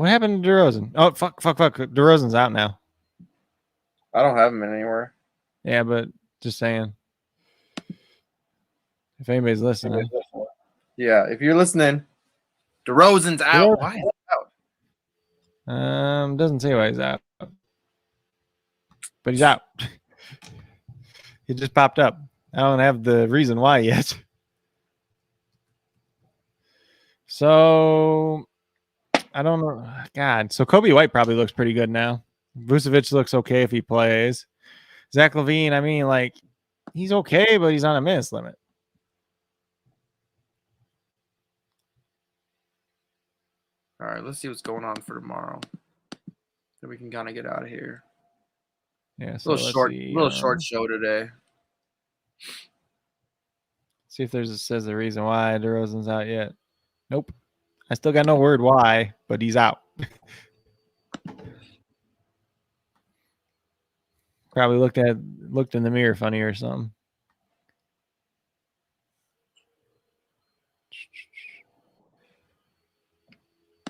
happened to DeRozan? Oh, fuck. DeRozan's out now. I don't have him anywhere. Yeah, but just saying. If anybody's listening. Yeah, if you're listening, DeRozan's out. Yeah. Why is he out? Doesn't say why he's out. But he's out. It just popped up. I don't have the reason why yet. So I don't know. God. So Kobe White probably looks pretty good now. Vucevic looks okay if he plays. Zach LaVine, I mean, like, he's okay, but he's on a minutes limit. All right, let's see what's going on for tomorrow. Then we can kind of get out of here. Yeah, so let's see. Little short show today. See if there's says the reason why DeRozan's out yet. Nope. I still got no word why, but he's out. Probably looked in the mirror funny or something.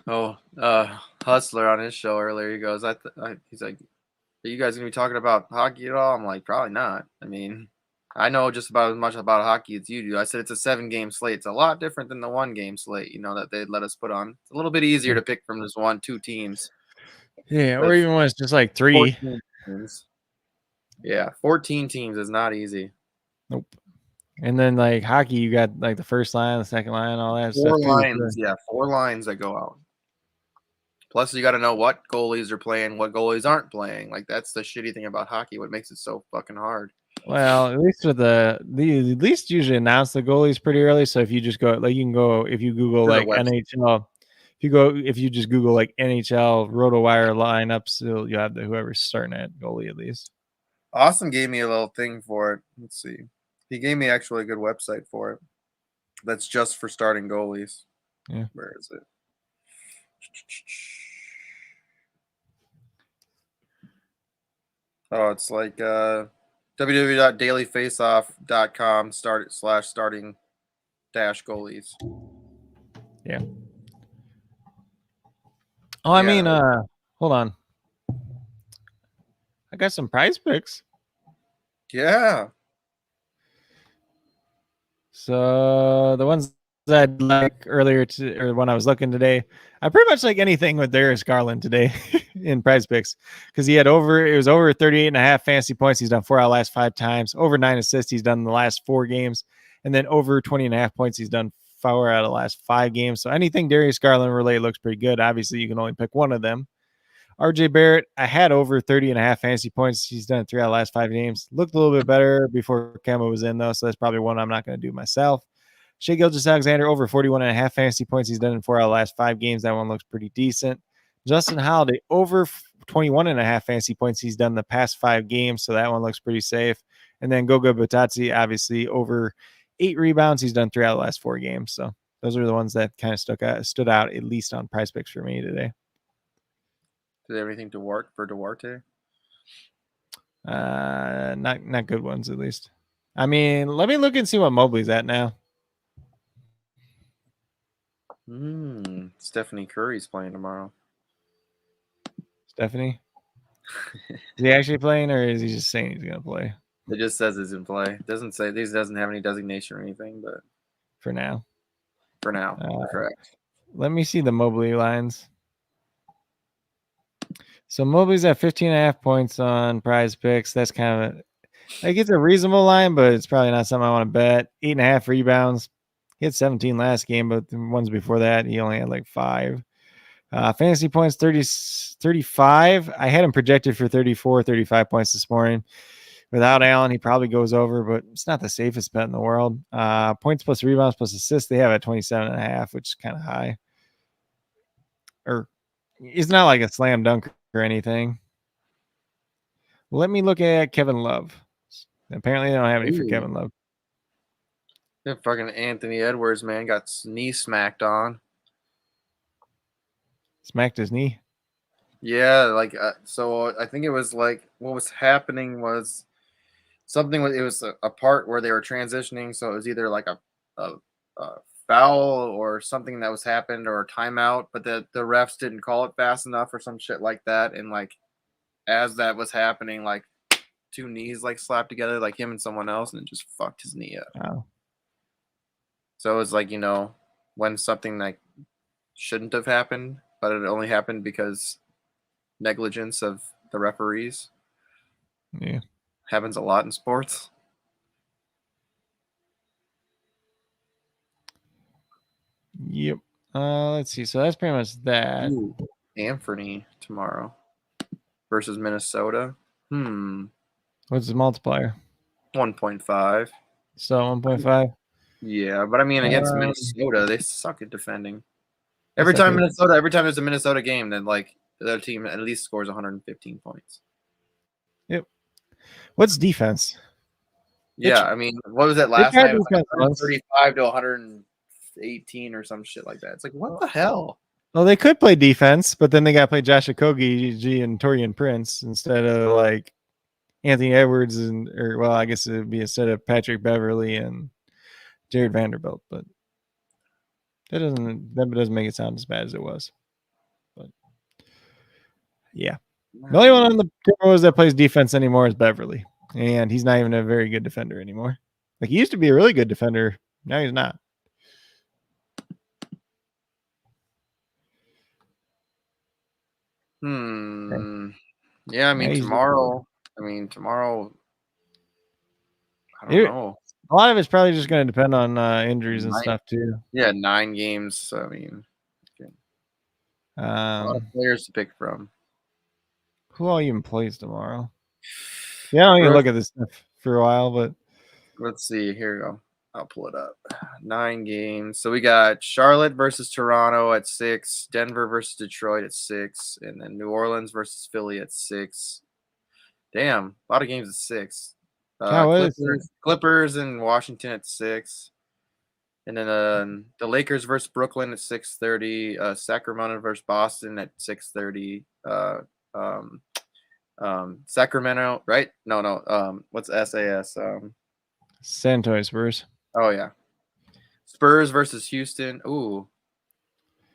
Oh, Hustler on his show earlier, he goes, he's like, are you guys gonna be talking about hockey at all? I'm like, probably not. I mean, I know just about as much about hockey as you do. I said it's a 7-game slate. It's a lot different than the 1-game slate, that they let us put on. It's a little bit easier to pick from just 1-2 teams. Yeah, or even when it's just like 3. 14 teams. Yeah, 14 teams is not easy. Nope. And then like hockey, you got like the first line, the second line, all that 4 stuff. lines, 4 lines that go out. Plus, you got to know what goalies are playing, what goalies aren't playing. Like, that's the shitty thing about hockey. What makes it so fucking hard. Well, at least with at least usually announce the goalies pretty early. So if you just go, like, you can go if you Google like NHL. If you just Google like NHL RotoWire lineups, you'll have whoever's starting at goalie at least. Austin gave me a little thing for it. Let's see. He gave me actually a good website for it. That's just for starting goalies. Yeah. Where is it? Oh, it's like www.dailyfaceoff.com/starting-goalies. Yeah. Oh, I mean, hold on. I got some prize picks. Yeah. So the ones that I like earlier or when I was looking today, I pretty much like anything with Darius Garland today in prize picks because it was over 38.5 fantasy points. He's done 4 out of the last 5 times, over 9 assists he's done in the last 4 games, and then over 20.5 points he's done 4 out of the last 5 games. So anything Darius Garland related looks pretty good. Obviously, you can only pick one of them. RJ Barrett, I had over 30.5 fantasy points. He's done 3 out of the last 5 games. Looked a little bit better before Kemba was in, though, so that's probably one I'm not going to do myself. Shai Gilgeous-Alexander, over 41.5 fantasy points. He's done in 4 out of the last 5 games. That one looks pretty decent. Justin Holiday, over 21.5 fantasy points. He's done the past 5 games, so that one looks pretty safe. And then Goga Batadze, obviously, over 8 rebounds. He's done 3 out of the last 4 games. So those are the ones that kind of stood out, at least on prize picks for me today. Did they have anything to work for Duarte? Not good ones, at least. I mean, let me look and see what Mobley's at now. Stephanie Curry's playing tomorrow. Stephanie? Is he actually playing, or is he just saying he's gonna play? It just says he's in play. It doesn't say these doesn't have any designation or anything, but for now. Correct. Let me see the Mobley lines. So Mobley's at 15.5 points on prize picks. That's kind of like it's a reasonable line, but it's probably not something I want to bet. 8.5 rebounds. He had 17 last game, but the ones before that, he only had like 5. Fantasy points, 35. I had him projected for 34, 35 points this morning. Without Allen, he probably goes over, but it's not the safest bet in the world. Points plus rebounds plus assists, they have at 27.5, which is kind of high. Or it's not like a slam dunk or anything. Let me look at Kevin Love. Apparently, they don't have any for Kevin Love. Yeah, fucking Anthony Edwards, man, got knee smacked on. Smacked his knee? Yeah, like, so I think it was like, what was happening was something, it was a part where they were transitioning, so it was either like a foul or something that was happened or a timeout, but the refs didn't call it fast enough or some shit like that, and like, as that was happening, like, 2 knees like slapped together, like him and someone else, and it just fucked his knee up. Wow. So it was like, when something like shouldn't have happened, but it only happened because negligence of the referees. Yeah. Happens a lot in sports. Yep. Let's see. So that's pretty much that. Ooh, Anthony tomorrow versus Minnesota. What's the multiplier? 1.5. So 1.5. Yeah, but I mean against Minnesota, they suck at defending. Every time there's a Minnesota game, then like their team at least scores 115 points. Yep. What's defense? Yeah, I mean, what was it last night? It was like 135 to 118 or some shit like that. It's like, what the hell? Well, they could play defense, but then they got to play Josh Okogie and Torian Prince instead of like Anthony Edwards I guess it would be instead of Patrick Beverly and Jared Vanderbilt, but that doesn't make it sound as bad as it was. But yeah, the only one on the Timberwolves that plays defense anymore is Beverly, and he's not even a very good defender anymore. Like he used to be a really good defender, now he's not. Yeah, I mean tomorrow. I don't know. A lot of it's probably just going to depend on injuries and stuff too. Yeah, 9 games. So, I mean, a lot of players to pick from. Who all even plays tomorrow? Yeah, I don't even look at this stuff for a while, but let's see. Here we go. I'll pull it up. 9 games. So we got Charlotte versus Toronto at 6, Denver versus Detroit at 6, and then New Orleans versus Philly at 6. Damn, a lot of games at 6. Clippers and Washington at 6, and then the Lakers versus Brooklyn at 6:30. Sacramento versus Boston at 6:30. Sacramento, right? No. What's SAS? San Antonio Spurs. Oh yeah, Spurs versus Houston. Ooh,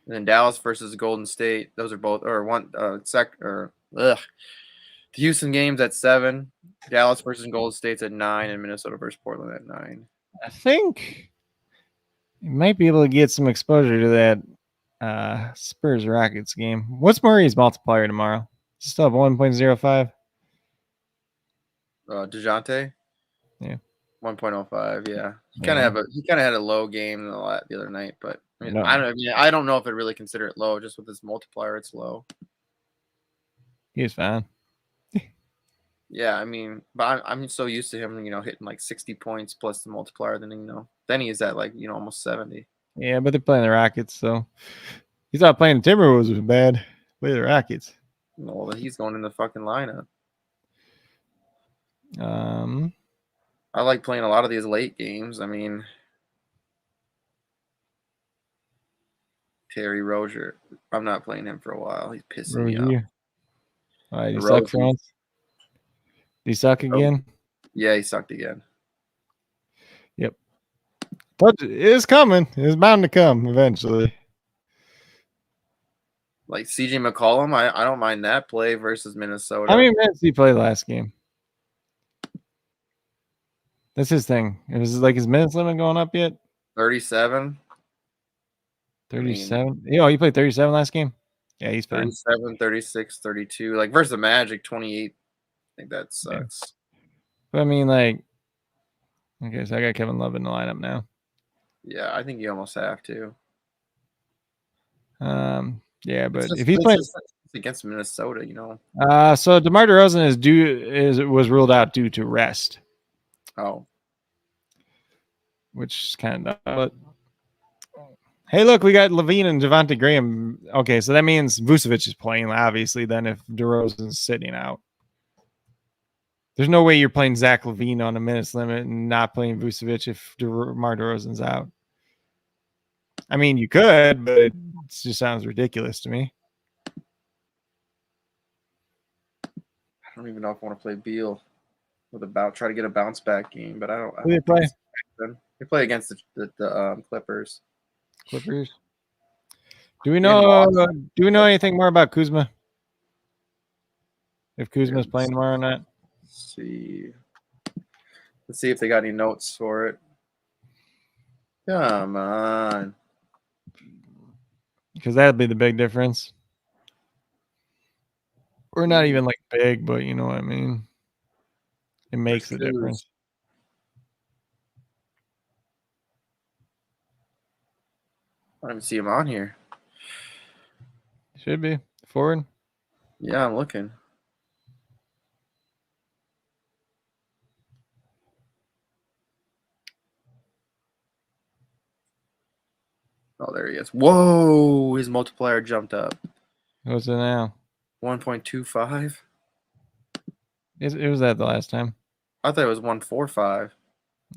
and then Dallas versus Golden State. Those are both the Houston games at 7. Dallas versus Golden State's at 9, and Minnesota versus Portland at 9. I think you might be able to get some exposure to that Spurs Rockets game. What's Murray's multiplier tomorrow? Still have 1.05. DeJounte. Yeah. 1.05. Yeah. He kind of had a low game the other night, but I mean, I don't know if I really consider it low. Just with this multiplier, it's low. He was fine. Yeah, I mean, but I'm so used to him, hitting like 60 points plus the multiplier. Then he's at like almost 70. Yeah, but they're playing the Rockets, so he thought playing the Timberwolves was bad. Play the Rockets. Well, he's going in the fucking lineup. I like playing a lot of these late games. I mean, Terry Rozier. I'm not playing him for a while. He's pissing me off. All right, he sucked for once. Did he suck again? Yeah, he sucked again. Yep. But it's coming. It's bound to come eventually. Like CJ McCollum, I don't mind that play versus Minnesota. How many minutes did he play last game? That's his thing. Is like his minutes limit going up yet? 37. 37. He played 37 last game? Yeah, he's fine. 37, 36, 32. Like versus the Magic, 28. I think that sucks. Yeah. But I mean, like, okay, so I got Kevin Love in the lineup now. Yeah, I think you almost have to. Yeah, but if he's playing against Minnesota, so DeMar DeRozan was ruled out due to rest. Oh, which is kind of but hey, look, we got Levine and Javonte Graham. Okay, so that means Vucevic is playing, obviously, then if DeRozan's sitting out. There's no way you're playing Zach LaVine on a minutes limit and not playing Vucevic if DeMar DeRozan's out. I mean, you could, but it just sounds ridiculous to me. I don't even know if I want to play Beal try to get a bounce back game, but I don't. Who do they play? They play against the Clippers. Clippers. Do we know anything more about Kuzma? If Kuzma's playing tomorrow or not? Let's see if they got any notes for it. Come on. Because that'd be the big difference. Or not even like big, but you know what I mean. It makes the difference. I don't even see him on here. Should be forward. Yeah, I'm looking. Oh, there he is. Whoa, his multiplier jumped up. What's it now? 1.25. It was that the last time. I thought it was 145.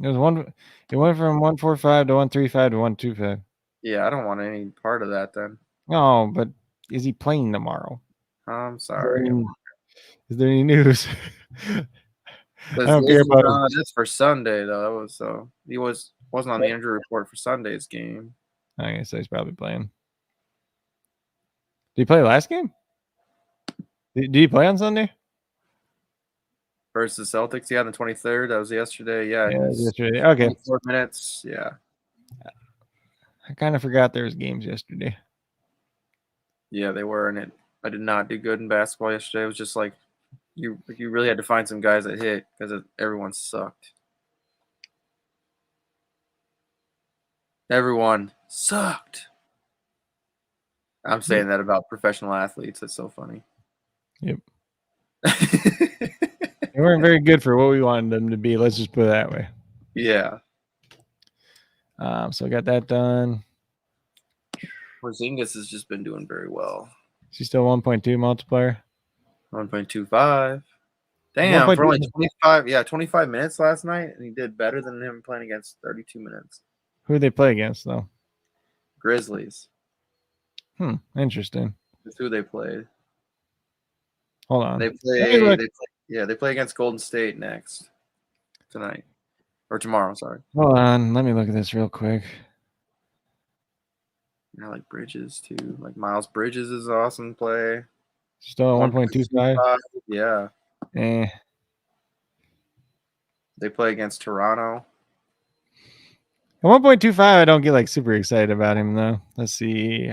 It was one. It went from 145 to 135 to 125. Yeah, I don't want any part of that then. Oh, but is he playing tomorrow? I'm sorry. Is there any news? I don't care about this for Sunday though. That was he wasn't on the injury report for Sunday's game. I guess he's probably playing. Did he play last game? Did he play on Sunday? Versus Celtics, yeah, on the 23rd. That was yesterday. Yeah, yesterday. Okay. 4 minutes. Yeah. I kind of forgot there was games yesterday. Yeah, they were in it. I did not do good in basketball yesterday. It was just like you really had to find some guys that hit because everyone sucked. Everyone sucked. I'm saying that about professional athletes. That's so funny. Yep. They weren't very good for what we wanted them to be. Let's just put it that way. Yeah. So I got that done. Porzingis has just been doing very well. She's still 1.2 multiplier. 1.25. Damn, for only 25. Yeah, 25 minutes last night, and he did better than him playing against 32 minutes. Who did they play against though? Grizzlies. Interesting. That's who they played. Hold on. They play against Golden State next tonight or tomorrow. Sorry. Hold on. Let me look at this real quick. I like Bridges too. Like Miles Bridges is awesome play. Still at 1.25. Yeah. They play against Toronto. At 1.25, I don't get like super excited about him though. Let's see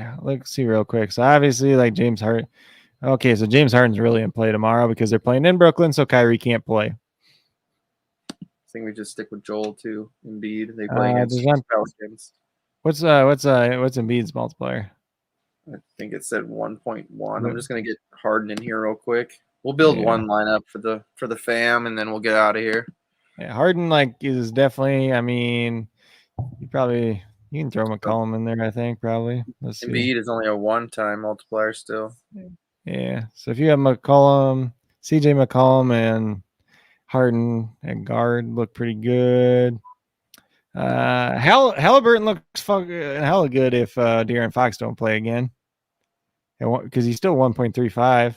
real quick. So obviously, like James Harden. Okay, so James Harden's really in play tomorrow because they're playing in Brooklyn, so Kyrie can't play. I think we just stick with Joel too. Embiid. They play against Pelicans. What's Embiid's multiplier? I think it's at 1.1. I'm just gonna get Harden in here real quick. We'll build one lineup for the fam, and then we'll get out of here. Yeah, Harden is definitely. I mean, you can throw McCollum in there. I think probably. Let's see. Embiid is only a one-time multiplier still. Yeah. So if you have McCollum, CJ McCollum, and Harden at guard, look pretty good. Halliburton looks hella good if De'Aaron Fox don't play again, because he's still 1.35.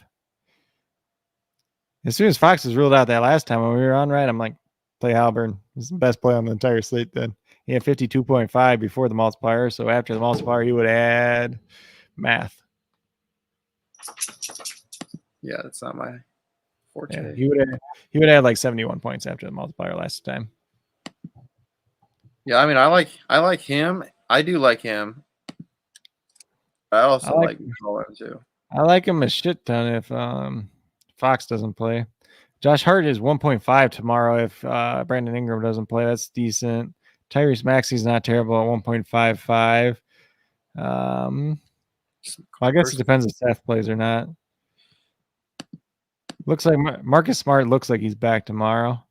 As soon as Fox was ruled out that last time when we were on, right, I'm like, play Halliburton. He's the best play on the entire slate. Then he had 52.5 before the multiplier, so after the multiplier, he would add math. Yeah, that's not my forte. Yeah, he would add like 71 points after the multiplier last time. Yeah, I mean, I like him. I do like him. I also like McCollum too. I like him a shit ton if Fox doesn't play. Josh Hart is 1.5 tomorrow if Brandon Ingram doesn't play. That's decent. Tyrese Maxey's not terrible at 1.55. I guess it depends if Seth plays or not. Looks like Marcus Smart looks like he's back tomorrow.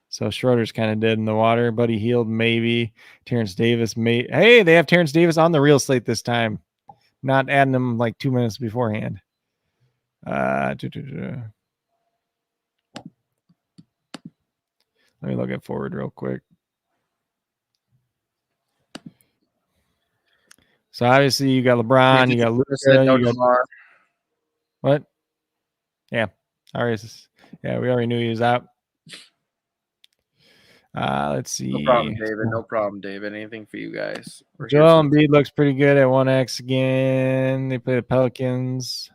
So Schroeder's kind of dead in the water. Buddy Hield, maybe. Terrence Davis, Hey, they have Terrence Davis on the real slate this time. Not adding him like 2 minutes beforehand. Let me look at forward real quick. So obviously you got LeBron, you got Luka, what? Yeah. All right. Yeah, we already knew he was out. Let's see. No problem, David. Anything for you guys. Joel Embiid looks pretty good at 1x again. They play the Pelicans.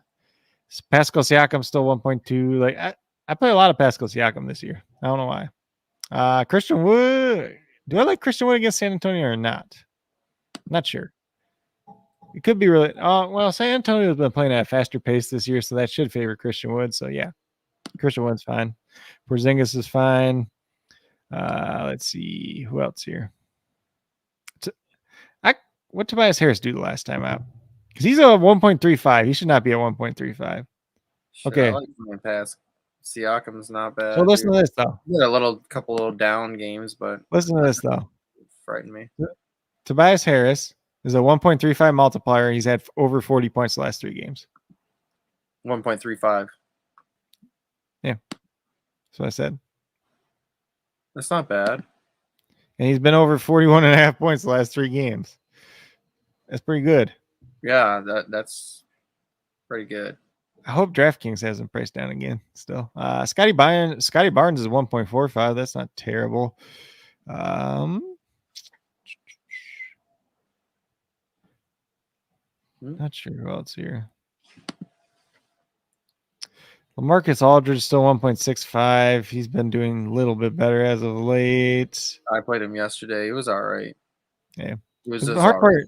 Pascal Siakam still 1.2. Like I play a lot of Pascal Siakam this year. I don't know why. Christian Wood. Do I like Christian Wood against San Antonio or not? Not sure. It could be really. Well, San Antonio's been playing at a faster pace this year, so that should favor Christian Wood. So yeah, Christian Wood's fine. Porzingis is fine. Let's see who else here. what Tobias Harris do the last time out? Because he's a 1.35. He should not be at 1.35. Okay. I like playing pass. Siakam's not bad. So listen to this though. He had a couple little down games, but Listen to this though. Frightened me. Tobias Harris is a 1.35 multiplier. He's had over 40 points the last 3 games. 1.35. Yeah. That's what I said. That's not bad. And he's been over 41.5 points the last 3 games. That's pretty good. Yeah, that's pretty good. I hope DraftKings has him priced down again still. Scotty Barnes is 1.45. That's not terrible. Not sure who else here. LaMarcus Aldridge is still 1.65. He's been doing a little bit better as of late. I played him yesterday. It was all right. Yeah. It was The just hard part.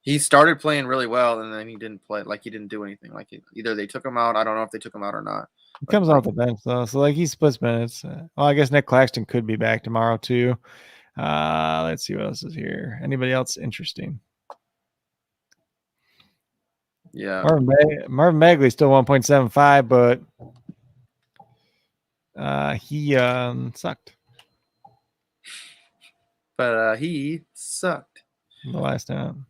He started playing really well, and then he didn't play. Like, he didn't do anything. Like, either they took him out. I don't know if they took him out or not. He comes off the bench, though. So, like, he splits minutes. Well, I guess Nick Claxton could be back tomorrow, too. Let's see what else is here. Anybody else interesting? Yeah. Marvin Bagley still 1.75, but he sucked. But he sucked the last time.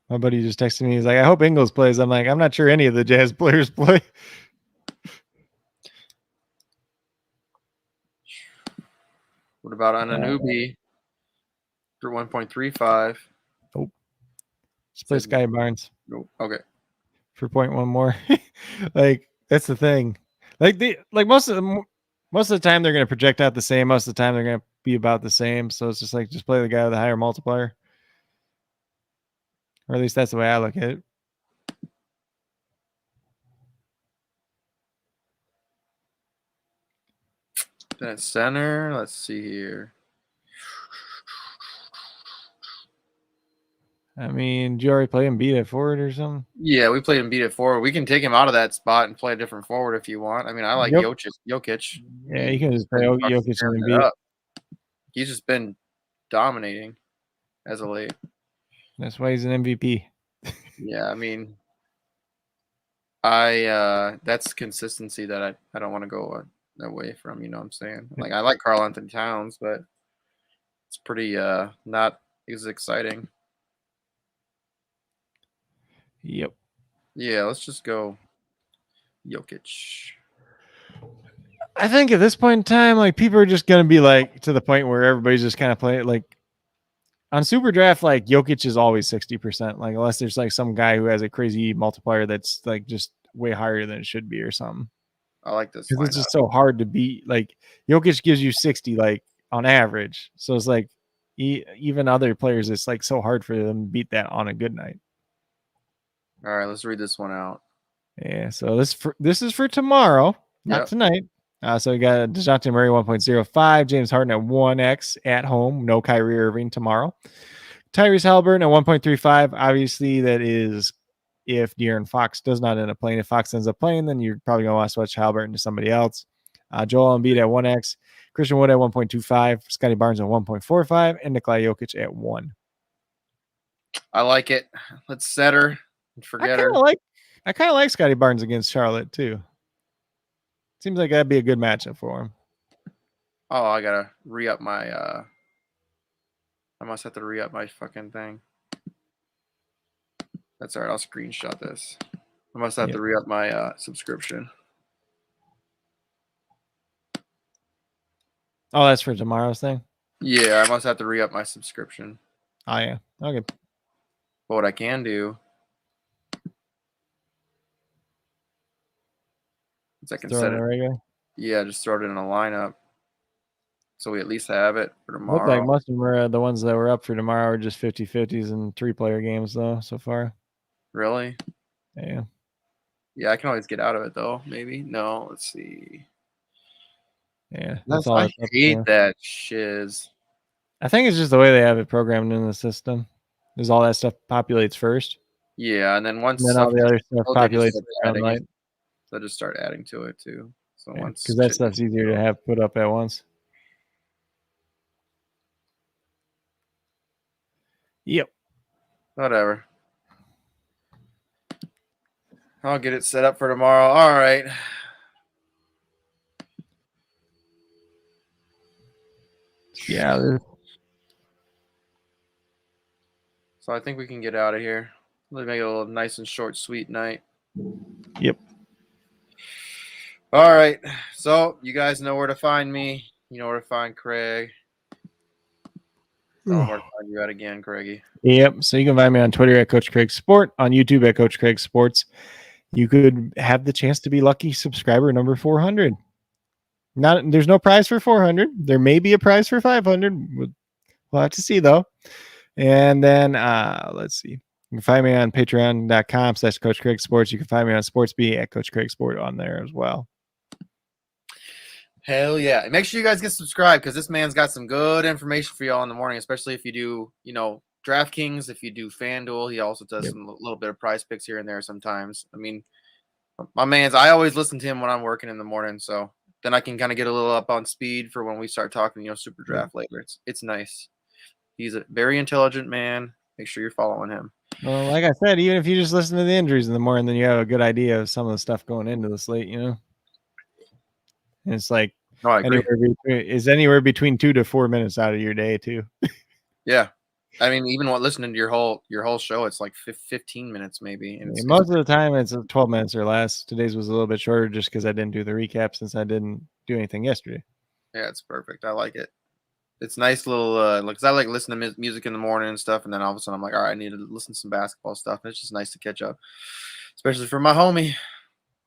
My buddy just texted me. He's like, I hope Ingles plays. I'm like, I'm not sure any of the Jazz players play. What about Anunoby for 1.35? Nope. Let's play Scotty Barnes. Nope. Okay. For 0.1 more. Like, that's the thing. Most of the time they're going to project out the same. Most of the time they're going to be about the same. So it's just like, just play the guy with the higher multiplier. Or at least that's the way I look at it. That center. Let's see here. I mean, do you already play him beat at forward or something? Yeah, we played him beat at forward. We can take him out of that spot and play a different forward if you want. I mean, I like Jokic. Yeah, you can just play Jokic and beat. He's just been dominating as of late. That's why he's an MVP. Yeah, I mean, that's consistency that I don't want to go away from. You know what I'm saying? Like, I like Karl Anthony Towns, but it's pretty not as exciting. Yep. Yeah, let's just go Jokic. I think at this point in time, like, people are just gonna be like to the point where everybody's just kind of playing like on SuperDraft. Like, Jokic is always 60%. Like, unless there's like some guy who has a crazy multiplier that's like just way higher than it should be or something. I like this because it's just so hard to beat. Like, Jokic gives you 60 like on average, so it's like even other players, it's like so hard for them to beat that on a good night. All right, let's read this one out. Yeah, so this is for tomorrow, not tonight. So we got DeJounte Murray 1.05, James Harden at 1x at home, no Kyrie Irving tomorrow. Tyrese Halliburton at 1.35. Obviously, that is if De'Aaron Fox does not end up playing. If Fox ends up playing, then you're probably going to want to switch Halliburton to somebody else. Joel Embiid at 1x, Christian Wood at 1.25, Scotty Barnes at 1.45, and Nikola Jokic at 1. I like it. Let's set her. Forget her. I kind of like Scotty Barnes against Charlotte too. Seems like that'd be a good matchup for him. Oh, I gotta re-up my I must have to re-up my fucking thing. That's all right. I'll screenshot this. I must have to re-up my subscription. Oh, that's for tomorrow's thing? Yeah, I must have to re-up my subscription. Oh, yeah. Okay. But what I can do is I can set it. Yeah, just throw it in a lineup. So we at least have it for tomorrow. Looked like most of them are the ones that were up for tomorrow are just 50-50s and 3-player games, though, so far. Really? Yeah. Yeah, I can always get out of it, though. Maybe. No, let's see. Yeah. That's all I hate that shiz. I think it's just the way they have it programmed in the system. Is all that stuff populates first. Yeah, and then once all the other stuff populates around night. So I just start adding to it too. So once because that stuff's easier to have put up at once. Yep. Whatever. I'll get it set up for tomorrow. All right. Yeah. So I think we can get out of here. Let's make it a little nice and short, sweet night. Yep. All right. So you guys know where to find me. You know where to find Craig. Tell him where to find you at again, Craigie. Yep. So you can find me on Twitter at Coach Craig Sport, on YouTube at Coach Craig Sports. You could have the chance to be lucky subscriber number 400. There's no prize for 400. There may be a prize for 500. We'll have to see though. And then let's see. You can find me on patreon.com/Coach Craig Sports. You can find me on SportsB at Coach Craig Sport on there as well. Hell yeah. And make sure you guys get subscribed because this man's got some good information for y'all in the morning, especially if you do, DraftKings, if you do FanDuel. He also does some little bit of prize picks here and there sometimes. I mean, I always listen to him when I'm working in the morning. So then I can kind of get a little up on speed for when we start talking, SuperDraft later. It's nice. He's a very intelligent man. Make sure you're following him. Well, like I said, even if you just listen to the injuries in the morning, then you have a good idea of some of the stuff going into the slate, And it's like anywhere between 2 to 4 minutes out of your day too. Yeah. I mean, even listening to your whole show, it's like 15 minutes maybe. And most of the time it's 12 minutes or less. Today's was a little bit shorter just because I didn't do the recap since I didn't do anything yesterday. Yeah, it's perfect. I like it. It's nice little, because I like listening to music in the morning and stuff, and then all of a sudden I'm like, all right, I need to listen to some basketball stuff. And it's just nice to catch up, especially for my homie.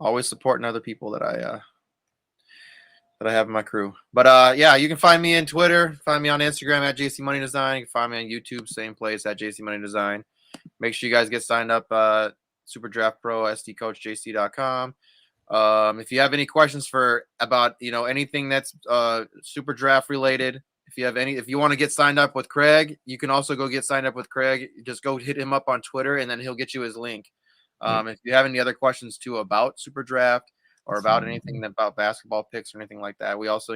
Always supporting other people that I have in my crew. But yeah, you can find me on Twitter, find me on Instagram at JC Money Design. You can find me on YouTube, same place at JC Money Design. Make sure you guys get signed up. SuperDraft Pro, SDCoachJC.com. If you have any questions about anything that's super draft related, if you want to get signed up with Craig, you can also go get signed up with Craig. Just go hit him up on Twitter and then he'll get you his link. If you have any other questions too about super draft or about anything about basketball picks or anything like that, we also,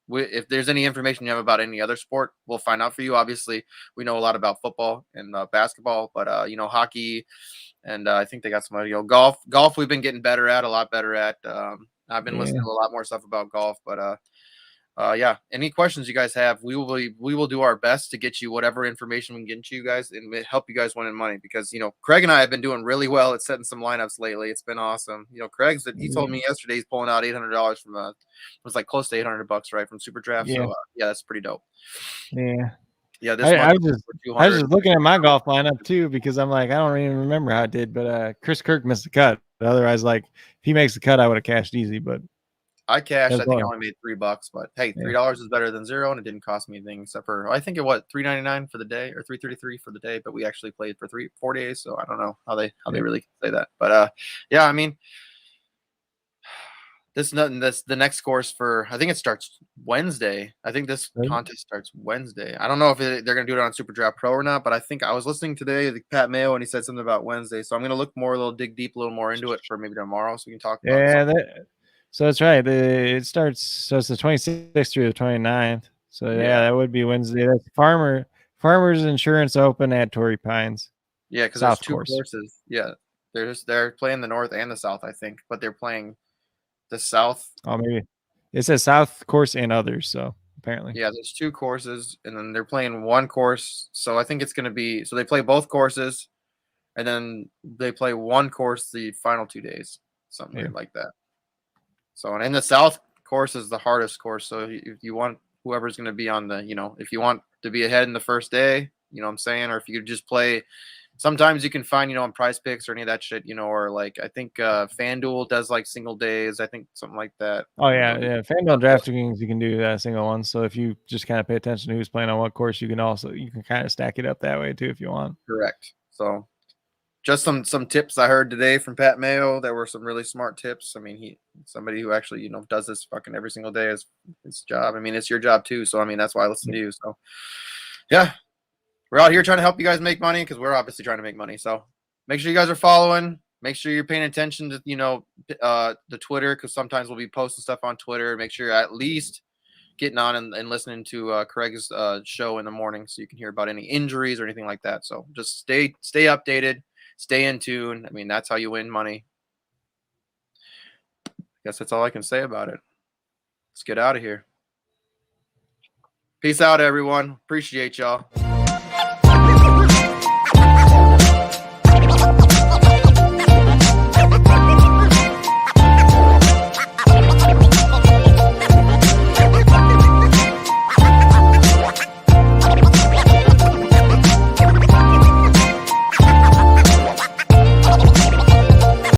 if there's any information you have about any other sport, we'll find out for you. Obviously, we know a lot about football and basketball, but hockey, and I think they got some golf. Golf, we've been getting a lot better at. I've been listening to a lot more stuff about golf, but yeah, any questions you guys have, we will do our best to get you whatever information we can get to you guys and help you guys winning money because Craig and I have been doing really well at setting some lineups lately. It's been awesome. He told me yesterday he's pulling out $800 from it was like close to $800, right, from SuperDraft. So yeah, that's pretty dope. Yeah, I was just looking at my golf lineup too because I'm like, I don't even remember how it did, but Chris Kirk missed the cut. Otherwise, like if he makes the cut, I would have cashed easy, but I cashed. I think I only made $3, but hey, $3 is better than zero, and it didn't cost me anything except for I think it was $3.99 for the day or $3.33 for the day. But we actually played for 4 days, so I don't know how they really say that. But yeah, I mean, the next course for I think it starts Wednesday. I think this contest starts Wednesday. I don't know if they're gonna do it on SuperDraft Pro or not, but I think I was listening today to Pat Mayo and he said something about Wednesday, so I'm gonna look dig deep a little more into it for maybe tomorrow, so we can talk about So that's right. It starts. So it's the 26th through the 29th. So yeah, that would be Wednesday. That's Farmers Insurance Open at Torrey Pines. Yeah, because there's two courses. Yeah, they're playing the north and the south, I think, but they're playing the south. Oh, maybe it says south course and others. So apparently, yeah, there's two courses, and then they're playing one course. So I think it's going to be. So they play both courses, and then they play one course the final 2 days, something like that. So, and in the South course is the hardest course. So if you want whoever's going to be on the, if you want to be ahead in the first day, you know what I'm saying? Or if you could just play, sometimes you can find, on Prize Picks or any of that shit, or like, I think FanDuel does like single days. I think something like that. Oh yeah. Yeah. FanDuel DraftKings, you can do single ones. So if you just kind of pay attention to who's playing on what course, you can kind of stack it up that way too, if you want. Correct. So just some tips I heard today from Pat Mayo. There were some really smart tips. I mean, somebody who actually, does this fucking every single day is his job. I mean, it's your job too. So, I mean, that's why I listen to you. So yeah, we're out here trying to help you guys make money because we're obviously trying to make money. So make sure you guys are following. Make sure you're paying attention to, the Twitter, because sometimes we'll be posting stuff on Twitter. Make sure you're at least getting on and listening to Craig's show in the morning so you can hear about any injuries or anything like that. So just stay updated, stay in tune. I mean, that's how you win money. I guess that's all I can say about it. Let's get out of here. Peace out, everyone. Appreciate y'all.